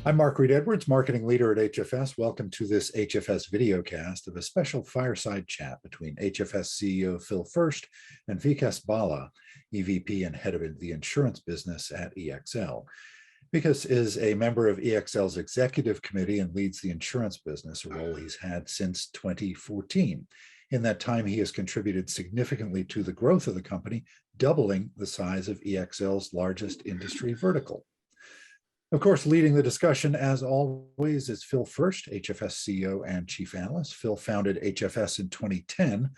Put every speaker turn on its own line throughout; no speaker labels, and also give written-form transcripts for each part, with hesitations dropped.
I'm Mark Reed Edwards, marketing leader at HFS. Welcome to this HFS videocast of a special fireside chat between HFS CEO Phil Fersht and Vikas Bhalla, EVP and Head of the insurance business at EXL. Vikas is a member of EXL's executive committee and leads the insurance business, a role he's had since 2014. In that time, he has contributed significantly to the growth of the company, doubling the size of EXL's largest industry vertical. Of course, leading the discussion, as always, is Phil Fersht, HFS CEO and Chief Analyst. Phil founded HFS in 2010.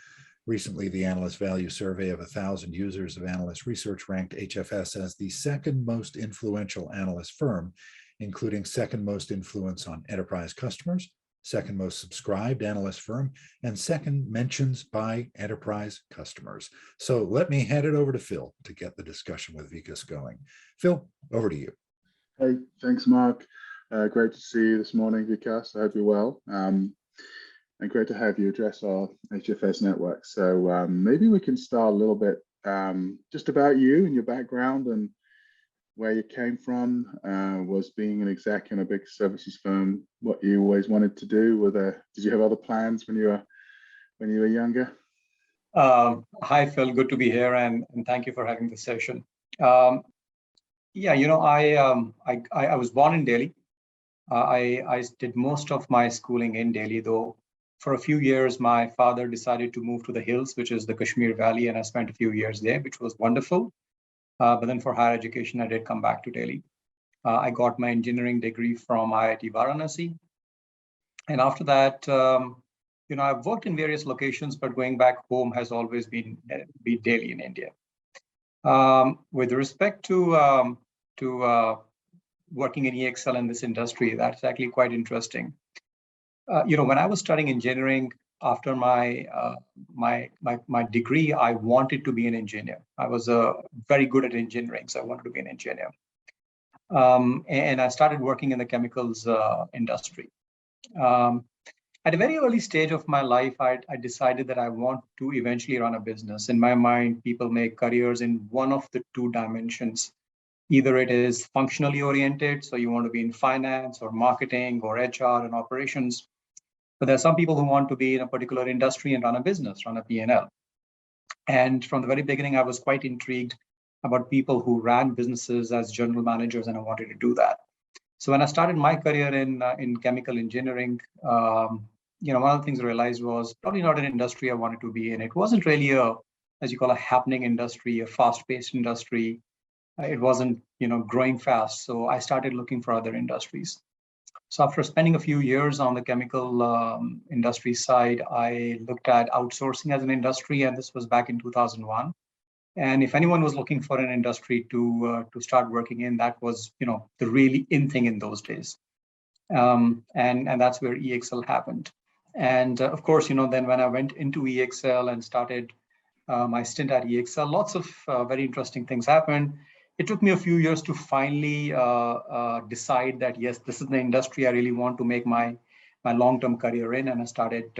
Recently, the Analyst Value Survey of 1,000 users of analyst research ranked HFS as the second most influential analyst firm, including second most influence on enterprise customers, second most subscribed analyst firm, and second mentions by enterprise customers. So let me hand it over to Phil to get the discussion with Vikas going. Phil, over to you.
Hey, thanks, Mark. Great to see you this morning, Vikas. I hope you're well. And great to have you address our HFS network. So maybe we can start a little bit just about you and your background and where you came from. Was being an exec in a big services firm what you always wanted to do? Did you have other plans when you were younger?
Hi, Phil. Good to be here, and thank you for having this session. Yeah, I was born in Delhi. I did most of my schooling in Delhi, though for a few years, my father decided to move to the hills, which is the Kashmir Valley, and I spent a few years there, which was wonderful. But then for higher education, I did come back to Delhi. I got my engineering degree from IIT Varanasi. And after that, I've worked in various locations, but going back home has always been Delhi in India. With respect to working in EXL in this industry, that's actually quite interesting. When I was studying engineering after my degree, I wanted to be an engineer. I was very good at engineering, so I wanted to be an engineer. And I started working in the chemicals industry. At a very early stage of my life, I decided that I want to eventually run a business. In my mind, people make careers in one of the two dimensions. Either it is functionally oriented, so you want to be in finance or marketing or HR and operations. But there are some people who want to be in a particular industry and run a business, run a P&L. And from the very beginning, I was quite intrigued about people who ran businesses as general managers, and I wanted to do that. So when I started my career in chemical engineering, one of the things I realized was probably not an industry I wanted to be in. It wasn't really as you call, a happening industry, a fast-paced industry. It wasn't, growing fast. So I started looking for other industries. So after spending a few years on the chemical industry side, I looked at outsourcing as an industry, and this was back in 2001. And if anyone was looking for an industry to start working in, that was, the really in thing in those days. And that's where EXL happened. And of course, then when I went into EXL and started my stint at EXL, lots of very interesting things happened. It took me a few years to finally decide that, yes, this is the industry I really want to make my long-term career in, and I started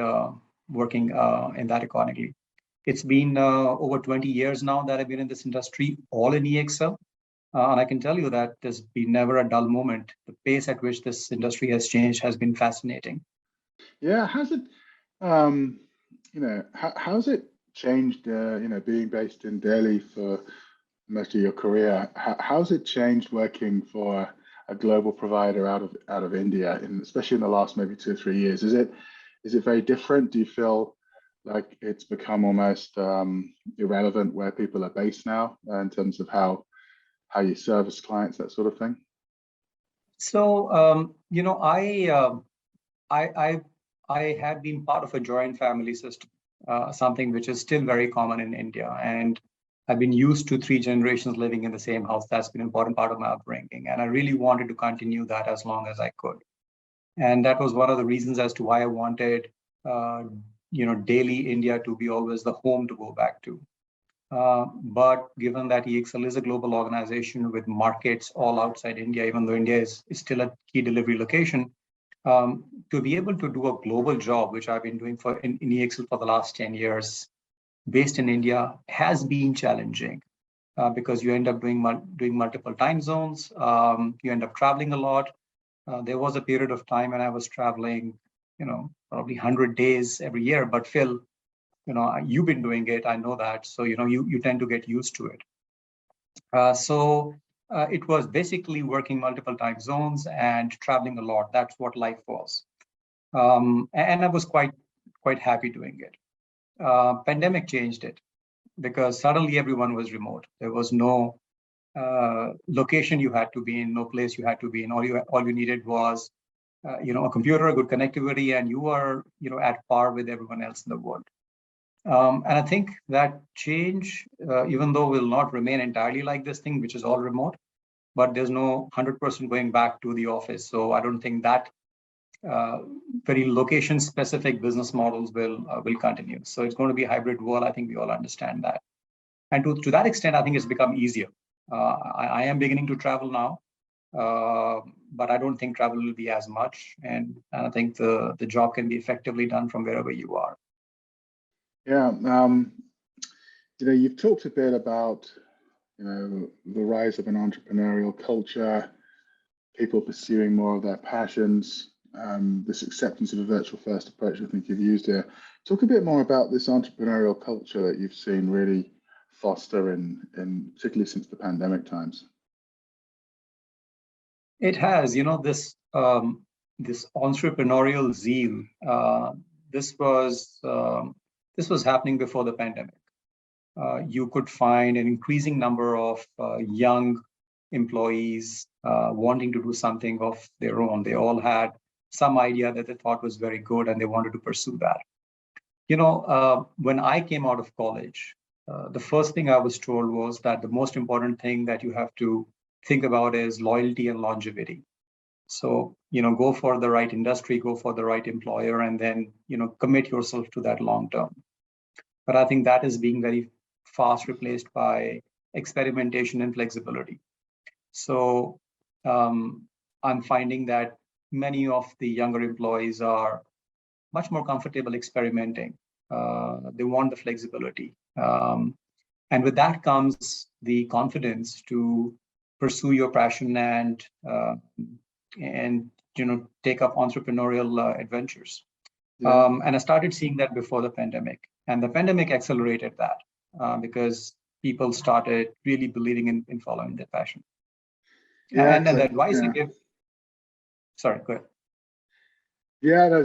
working in that accordingly. It's been over 20 years now that I've been in this industry, all in EXL. And I can tell you that there's been never a dull moment. The pace at which this industry has changed has been fascinating.
Yeah, how's it, how's it changed, being based in Delhi for most of your career? How's it changed working for a global provider out of India, especially in the last maybe 2 or 3 years? Is it very different? Do you feel like it's become almost irrelevant where people are based now in terms of how you service clients, that sort of thing?
So, I have been part of a joint family system, something which is still very common in India. And I've been used to 3 generations living in the same house. That's been an important part of my upbringing. And I really wanted to continue that as long as I could. And that was one of the reasons as to why I wanted, Delhi, India to be always the home to go back to. But given that EXL is a global organization with markets all outside India, even though India is still a key delivery location, to be able to do a global job, which I've been doing in EXL for the last 10 years, based in India, has been challenging because you end up doing multiple time zones. You end up traveling a lot. there was a period of time when I was traveling, probably 100 days every year. But Phil, you've been doing it. I know that. So, you tend to get used to it. So it was basically working multiple time zones and traveling a lot. That's what life was. And I was quite happy doing it. Pandemic changed it because suddenly everyone was remote. There was no location you had to be in, no place you had to be in. All you needed was, a computer, a good connectivity, and you are, at par with everyone else in the world. And I think that change, even though will not remain entirely like this thing, which is all remote, but there's no 100% going back to the office. So I don't think that very location-specific business models will continue. So it's going to be a hybrid world. I think we all understand that. And to that extent, I think it's become easier. I am beginning to travel now, but I don't think travel will be as much. And I think the job can be effectively done from wherever you are.
Yeah, you've talked a bit about, the rise of an entrepreneurial culture, people pursuing more of their passions, this acceptance of a virtual first approach I think you've used here. Talk a bit more about this entrepreneurial culture that you've seen really foster in particularly since the pandemic times.
It has, this entrepreneurial zeal. This was happening before the pandemic. You could find an increasing number of young employees wanting to do something of their own. They all had some idea that they thought was very good and they wanted to pursue that. When I came out of college, the first thing I was told was that the most important thing that you have to think about is loyalty and longevity. So, go for the right industry, go for the right employer, and then, commit yourself to that long term. But I think that is being very fast replaced by experimentation and flexibility. So I'm finding that many of the younger employees are much more comfortable experimenting. They want the flexibility. And with that comes the confidence to pursue your passion and take up entrepreneurial adventures. Yeah. And I started seeing that before the pandemic. And the pandemic accelerated that because people started really believing in following their passion. Yeah, and the advice I give. Sorry, go ahead.
Yeah,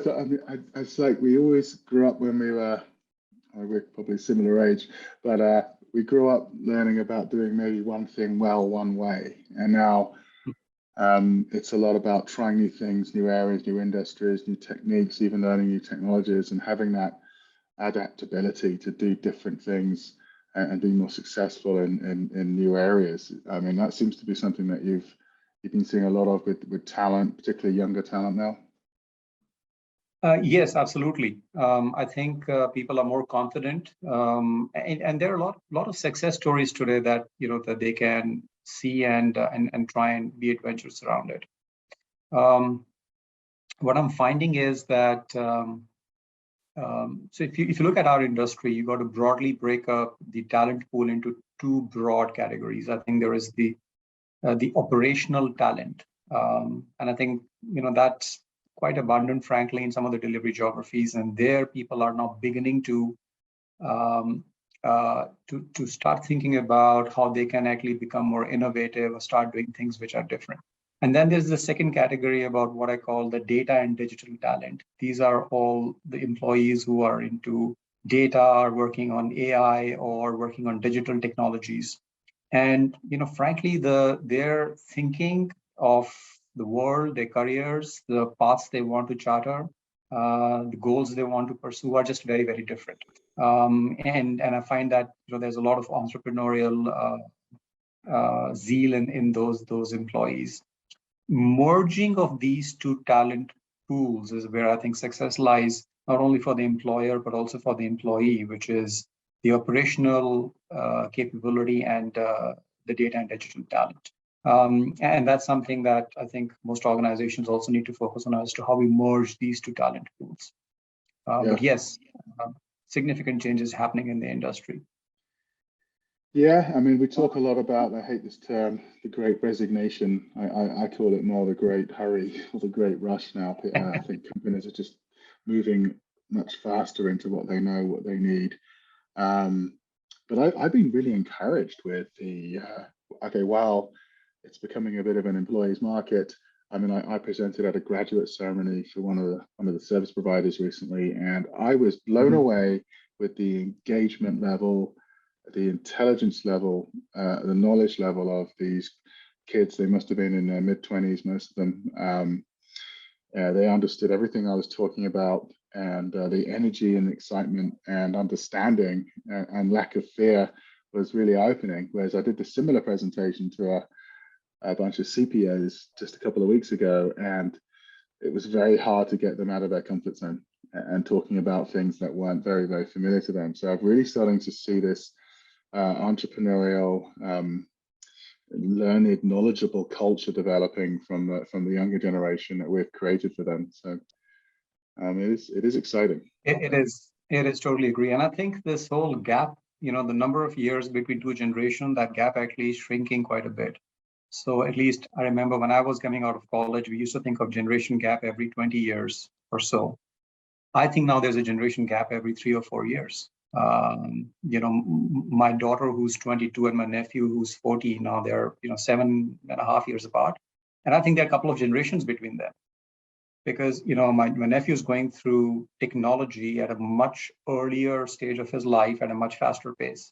it's like we always grew up when we're probably similar age, but we grew up learning about doing maybe one thing well, one way. And now it's a lot about trying new things, new areas, new industries, new techniques, even learning new technologies and having that adaptability to do different things and be more successful in new areas. I mean, that seems to be something that you've been seeing a lot of with talent, particularly younger talent now.
Yes, absolutely. I think people are more confident, and there are a lot of success stories today that that they can see and try and be adventurous around it. What I'm finding is that so if you look at our industry, you got to broadly break up the talent pool into two broad categories. I think there is the operational talent, and I think that's quite abundant, frankly, in some of the delivery geographies, and there people are now beginning to start thinking about how they can actually become more innovative or start doing things which are different. And then there's the second category about what I call the data and digital talent. These are all the employees who are into data, are working on AI or working on digital technologies. And frankly, their thinking of the world, their careers, the paths they want to charter, the goals they want to pursue are just very, very different. And I find that there's a lot of entrepreneurial zeal in those employees. Merging of these two talent pools is where I think success lies, not only for the employer but also for the employee, which is the operational capability and the data and digital talent. And that's something that I think most organizations also need to focus on as to how we merge these two talent pools. But yes, significant changes happening in the industry.
Yeah, I mean, we talk a lot about, I hate this term, the great resignation. I call it more the great hurry or the great rush now. I think companies are just moving much faster into what they know, what they need. But I've been really encouraged with the, okay, while it's becoming a bit of an employee's market. I mean, I presented at a graduate ceremony for one of the service providers recently, and I was blown away with the engagement level, the intelligence level, the knowledge level of these kids. They must have been in their mid-20s, most of them. They understood everything I was talking about, and the energy and excitement and understanding and lack of fear was really eye-opening. Whereas I did the similar presentation to a bunch of CPAs just a couple of weeks ago, and it was very hard to get them out of their comfort zone and talking about things that weren't very, very familiar to them. So I'm really starting to see this entrepreneurial, learned, knowledgeable culture developing from the younger generation that we've created for them. So it is exciting.
It is totally agree. And I think this whole gap, the number of years between two generations, that gap actually is shrinking quite a bit. So at least I remember when I was coming out of college, we used to think of generation gap every 20 years or so. I think now there's a generation gap every 3 or 4 years. My daughter who's 22 and my nephew who's 40 now, they're 7.5 years apart. And I think there are a couple of generations between them. Because my nephew is going through technology at a much earlier stage of his life at a much faster pace.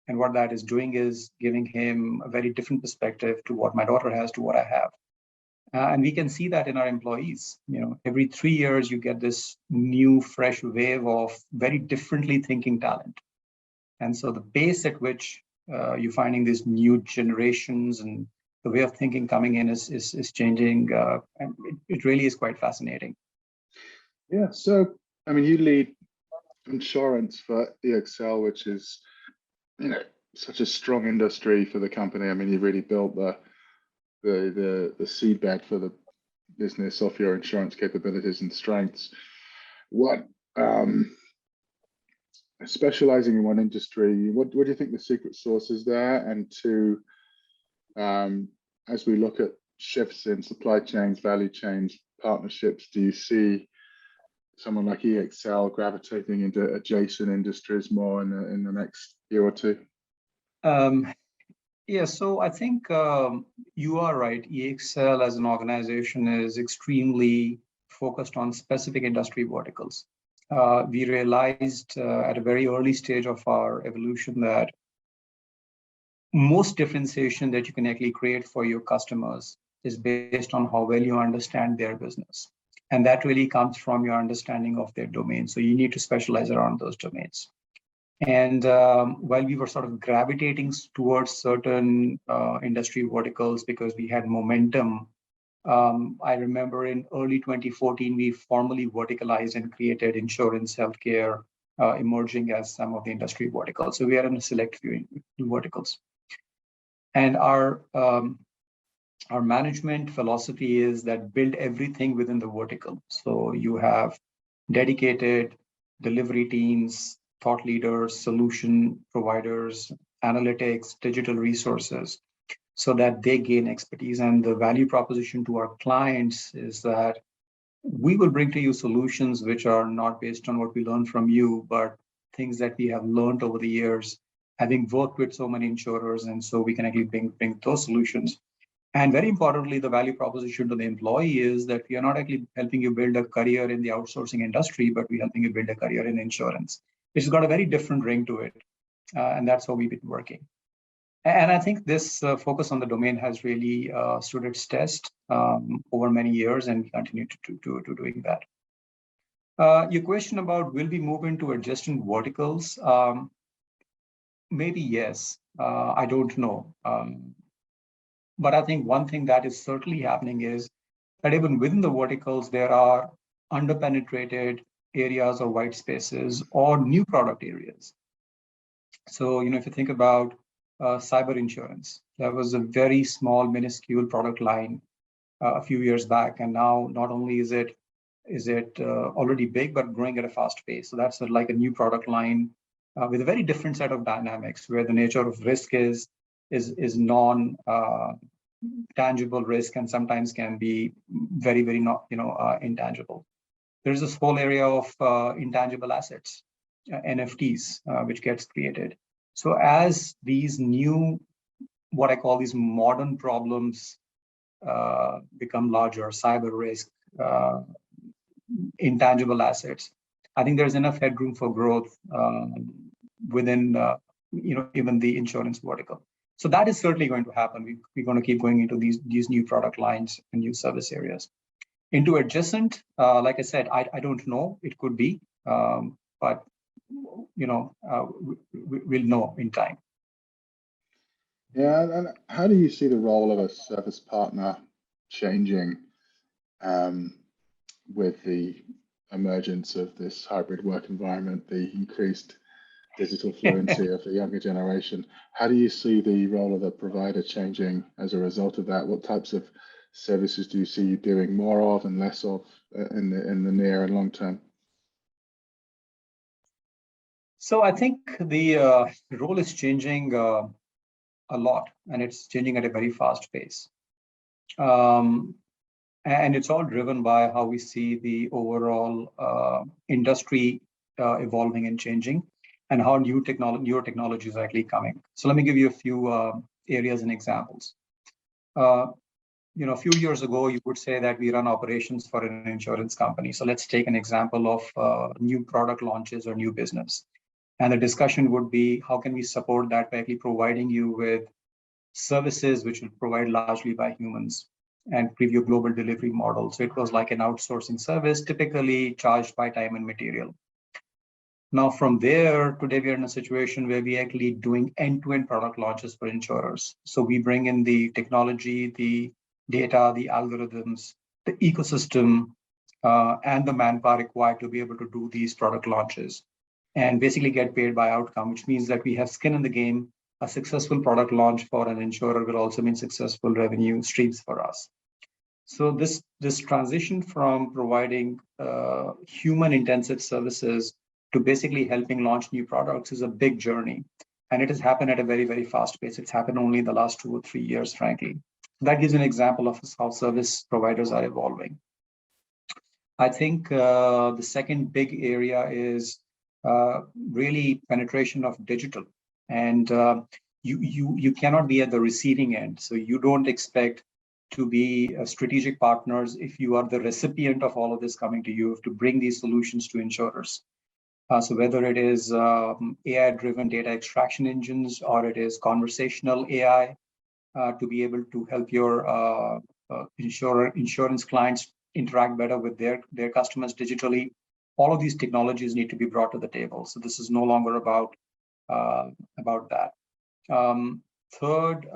And what that is doing is giving him a very different perspective to what my daughter has to what I have. And we can see that in our employees. Every 3 years, you get this new, fresh wave of very differently thinking talent. And so the pace at which you're finding these new generations and the way of thinking coming in is changing. And it really is quite fascinating.
Yeah. So, I mean, you lead insurance for EXL, which is, such a strong industry for the company. I mean, you really built the seedbed for the business off your insurance capabilities and strengths. What specializing in one industry, what do you think the secret sauce is there? And two, as we look at shifts in supply chains, value chains, partnerships, do you see someone like EXL gravitating into adjacent industries more in the next year or two?
Yeah, so I think you are right. EXL as an organization is extremely focused on specific industry verticals. We realized at a very early stage of our evolution that most differentiation that you can actually create for your customers is based on how well you understand their business. And that really comes from your understanding of their domain. So you need to specialize around those domains. And while we were sort of gravitating towards certain industry verticals because we had momentum, I remember in early 2014, we formally verticalized and created insurance, healthcare, emerging as some of the industry verticals. So we are in a select few verticals. And our management philosophy is that build everything within the vertical. So you have dedicated delivery teams, thought leaders, solution providers, analytics, digital resources, so that they gain expertise. And the value proposition to our clients is that we will bring to you solutions which are not based on what we learned from you, but things that we have learned over the years, having worked with so many insurers. And so we can actually bring those solutions. And very importantly, the value proposition to the employee is that we are not actually helping you build a career in the outsourcing industry, but we're helping you build a career in insurance. It's got a very different ring to it. And that's how we've been working. And I think this focus on the domain has really stood its test over many years, and we continue to doing that. Your question about will we move into adjacent verticals? Maybe yes, I don't know. But I think one thing that is certainly happening is that even within the verticals, there are underpenetrated areas or white spaces or new product areas. So, if you think about cyber insurance, that was a very small, minuscule product line a few years back. And now not only is it already big, but growing at a fast pace. So that's like a new product line with a very different set of dynamics, where the nature of risk is non tangible risk, and sometimes can be very not intangible. There's this whole area of intangible assets, NFTs, which gets created. So as these new, what I call these modern problems become larger, cyber risk, intangible assets, I think there's enough headroom for growth within even the insurance vertical. So that is certainly going to happen. We're going to keep going into these new product lines and new service areas. Into adjacent, like I said, I don't know. It could be, but we'll know in time.
Yeah, and how do you see the role of a service partner changing with the emergence of this hybrid work environment, the increased digital fluency of the younger generation? How do you see the role of the provider changing as a result of that? What types of services do you see you doing more of and less of in the near and long term?
So I think the role is changing a lot, and it's changing at a very fast pace. And it's all driven by how we see the overall industry evolving and changing, and how newer technologies are actually coming. So let me give you a few areas and examples. A few years ago, you would say that we run operations for an insurance company. So let's take an example of new product launches or new business. And the discussion would be, how can we support that by actually providing you with services which will provide largely by humans and give you a global delivery model. So it was like an outsourcing service, typically charged by time and material. Now, from there, today we are in a situation where we're actually doing end-to-end product launches for insurers. So we bring in the technology, the data, the algorithms, the ecosystem, and the manpower required to be able to do these product launches, and basically get paid by outcome, which means that we have skin in the game. A successful product launch for an insurer will also mean successful revenue streams for us. So this transition from providing human-intensive services to basically helping launch new products is a big journey. And it has happened at a very, very fast pace. It's happened only in the last 2 or 3 years, frankly. That gives an example of how service providers are evolving. I think the second big area is really penetration of digital. And you cannot be at the receiving end. So you don't expect to be strategic partners if you are the recipient of all of this coming to you. You have to bring these solutions to insurers. So whether it is AI-driven data extraction engines, or it is conversational AI to be able to help your insurance clients interact better with their customers digitally, all of these technologies need to be brought to the table. So this is no longer about that. Third,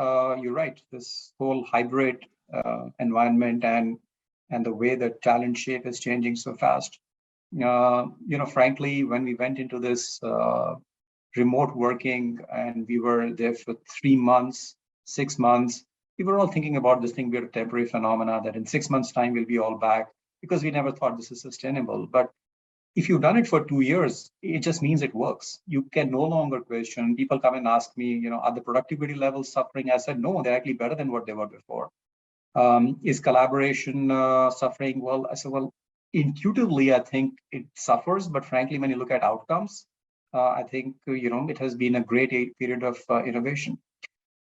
you're right. This whole hybrid environment and the way that talent shape is changing so fast. Frankly, when we went into this remote working and we were there for 3 months, 6 months, we were all thinking about this thing being a temporary phenomena, that in 6 months' time we'll be all back, because we never thought this is sustainable. But if you've done it for 2 years, it just means it works. You can no longer question. People come and ask me, are the productivity levels suffering? I said, no, they're actually better than what they were before. Is collaboration suffering? Well, I said, well, intuitively, I think it suffers. But frankly, when you look at outcomes, I think, it has been a great period of innovation.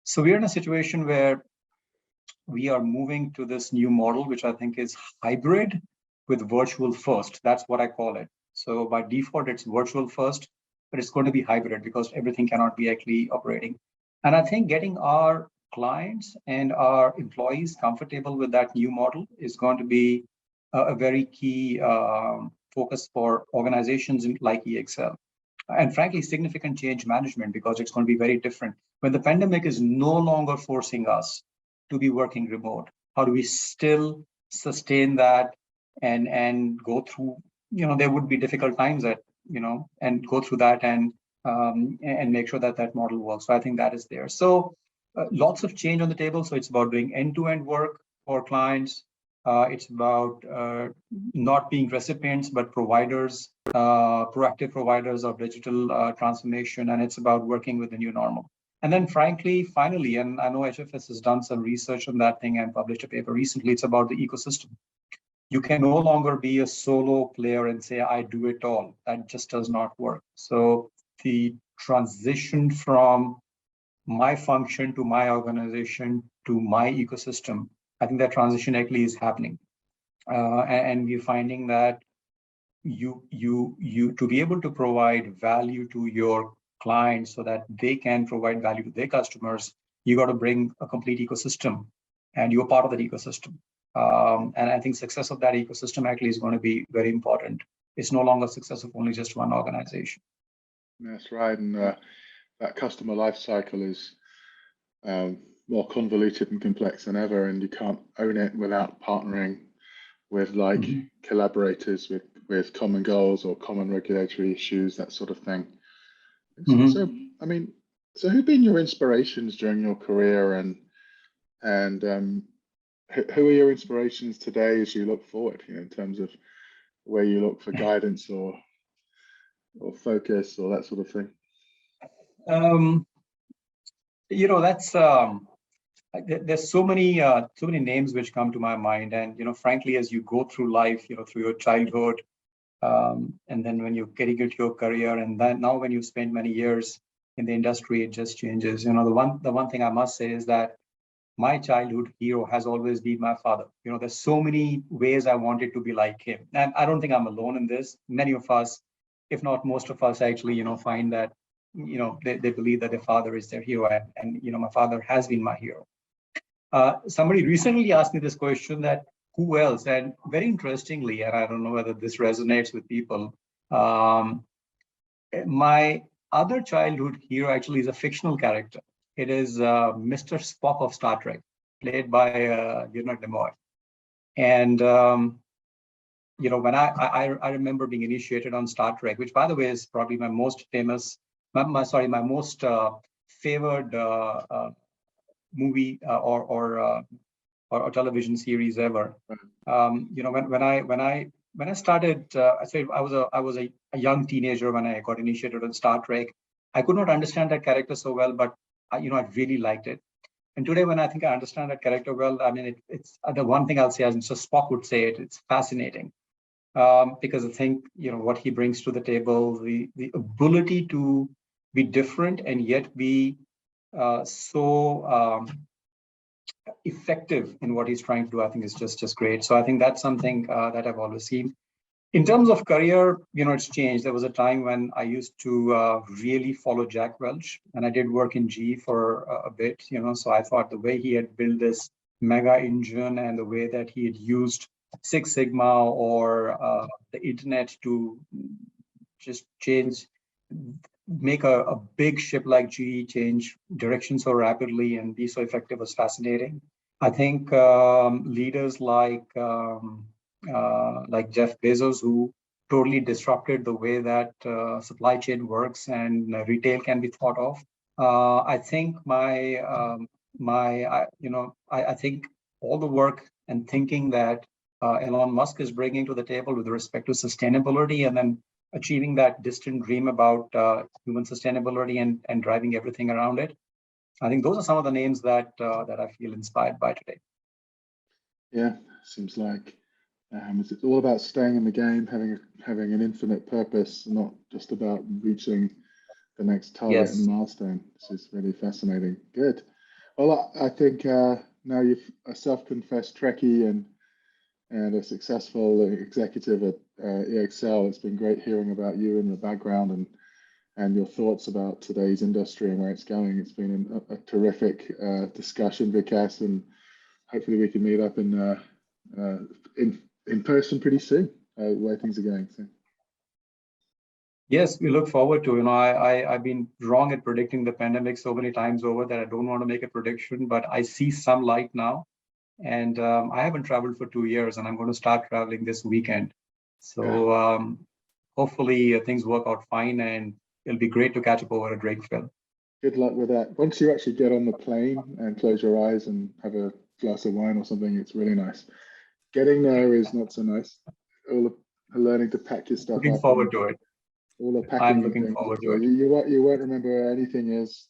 So we're in a situation where we are moving to this new model, which I think is hybrid with virtual first. That's what I call it. So by default, it's virtual first, but it's going to be hybrid because everything cannot be actually operating. And I think getting our clients and our employees comfortable with that new model is going to be a very key focus for organizations like EXL. And frankly, significant change management, because it's going to be very different. When the pandemic is no longer forcing us to be working remote, how do we still sustain that and go through, there would be difficult times that, and go through that and make sure that model works. So I think that is there. So lots of change on the table. So it's about doing end-to-end work for clients, It's about not being recipients, but providers, proactive providers of digital transformation. And it's about working with the new normal. And then frankly, finally, and I know HFS has done some research on that thing and published a paper recently, it's about the ecosystem. You can no longer be a solo player and say, I do it all. That just does not work. So the transition from my function to my organization to my ecosystem, I think that transition actually is happening. And we're finding that you to be able to provide value to your clients so that they can provide value to their customers, you got to bring a complete ecosystem, and you're part of that ecosystem. And I think success of that ecosystem actually is going to be very important. It's no longer success of only just one organization.
That's right, and that customer life cycle is more convoluted and complex than ever, and you can't own it without partnering with collaborators with common goals or common regulatory issues, that sort of thing. So, I mean, so who've been your inspirations during your career, and who are your inspirations today as you look forward, in terms of where you look for guidance or focus or that sort of thing?
That's there's so many names which come to my mind, and frankly, as you go through life, through your childhood, and then when you're getting into your career, and then now when you spend many years in the industry, it just changes. The one thing I must say is that my childhood hero has always been my father. There's so many ways I wanted to be like him, and I don't think I'm alone in this. Many of us, if not most of us, actually, find that they believe that their father is their hero, and my father has been my hero. Somebody recently asked me this question, that who else? And very interestingly, and I don't know whether this resonates with people, my other childhood hero actually is a fictional character. It is Mr. Spock of Star Trek, played by Leonard Nimoy. And when I remember being initiated on Star Trek, which by the way is probably my most famous, my most favored movie or television series ever. When I started, I was a young teenager when I got initiated on Star Trek. I could not understand that character so well, but I really liked it. And today, when I think I understand that character well, I mean, it's the one thing I'll say, as Mr. Spock would say it, it's fascinating. Because I think, what he brings to the table, the ability to be different and yet be so effective in what he's trying to do, I think is just great. So I think that's something that I've always seen. In terms of career, it's changed. There was a time when I used to really follow Jack Welch, and I did work in GE for a bit, so I thought the way he had built this mega engine and the way that he had used Six Sigma or the internet to just make a big ship like GE change direction so rapidly and be so effective was fascinating. I think leaders like Jeff Bezos, who totally disrupted the way that supply chain works and retail can be thought of. I think I think all the work and thinking that Elon Musk is bringing to the table with respect to sustainability, and then achieving that distant dream about human sustainability and driving everything around it. I think those are some of the names that I feel inspired by today.
Yeah, seems like it's all about staying in the game, having an infinite purpose, not just about reaching the next target and milestone. This is really fascinating. Good. Well, I think now you're a self-confessed Trekkie and a successful executive at EXL. It's been great hearing about you and your background and your thoughts about today's industry and where it's going. It's been a terrific discussion, Vikas, and hopefully we can meet up in person pretty soon, where things are going. So.
Yes, we look forward to. I've been wrong at predicting the pandemic so many times over that I don't want to make a prediction, but I see some light now. And I haven't traveled for 2 years, and I'm going to start traveling this weekend. So hopefully things work out fine, and it'll be great to catch up over a drink, Phil.
Good luck with that. Once you actually get on the plane and close your eyes and have a glass of wine or something, it's really nice. Getting there is not so nice. All the learning to pack your stuff
Looking
up.
forward to it.
All the packing.
I'm looking forward to it.
You won't remember where anything is.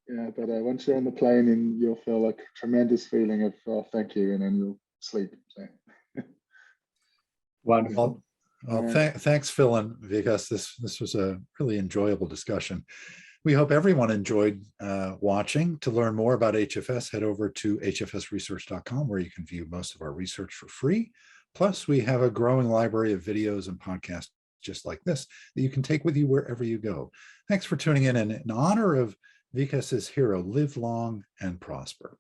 Yeah, but once you're on the plane, and you'll feel a tremendous feeling of thank you, and then you'll sleep. So.
Wonderful.
Well, thanks, Phil and Vikas. This was a really enjoyable discussion. We hope everyone enjoyed watching. To learn more about HFS, head over to hfsresearch.com, where you can view most of our research for free. Plus, we have a growing library of videos and podcasts just like this that you can take with you wherever you go. Thanks for tuning in. And in honor of Vikas's hero, live long and prosper.